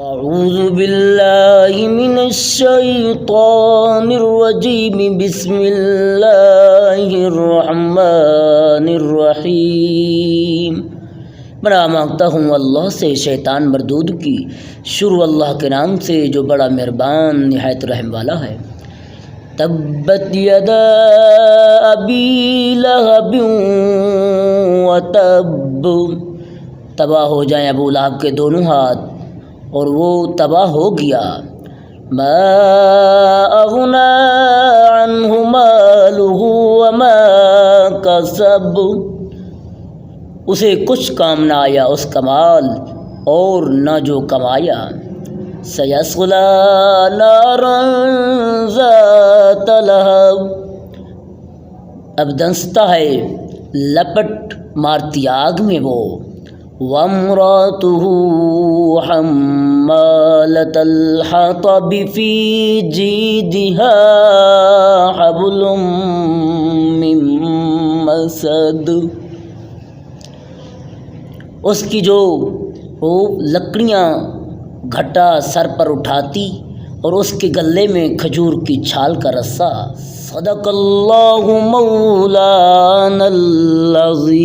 اعوذ باللہ من الشیطان الرجیم بسم اللہ الرحمن الرحیم۔ بنا مانگتا ہوں اللہ سے شیطان مردود کی، شروع اللہ کے نام سے جو بڑا مہربان نہایت رحم والا ہے۔ تبت یدا ابی لہب وتب، تباہ ہو جائیں ابو لہب کے دونوں ہاتھ اور وہ تباہ ہو گیا۔ ما اغنی عنہ مالہ وما کسب، اسے کچھ کام نہ آیا اس کا مال اور نہ جو کمایا۔ سیصلی نارا ذات لہب، اب دنستا ہے لپٹ مارتی آگ میں وہ۔ وامرأتہ حمالۃ الحطب فی جیدہا حبل من مسد، اس کی جو وہ لکڑیاں گھٹا سر پر اٹھاتی اور اس کے گلے میں کھجور کی چھال کا رسہ۔ صدق اللہ مولانا العظیم۔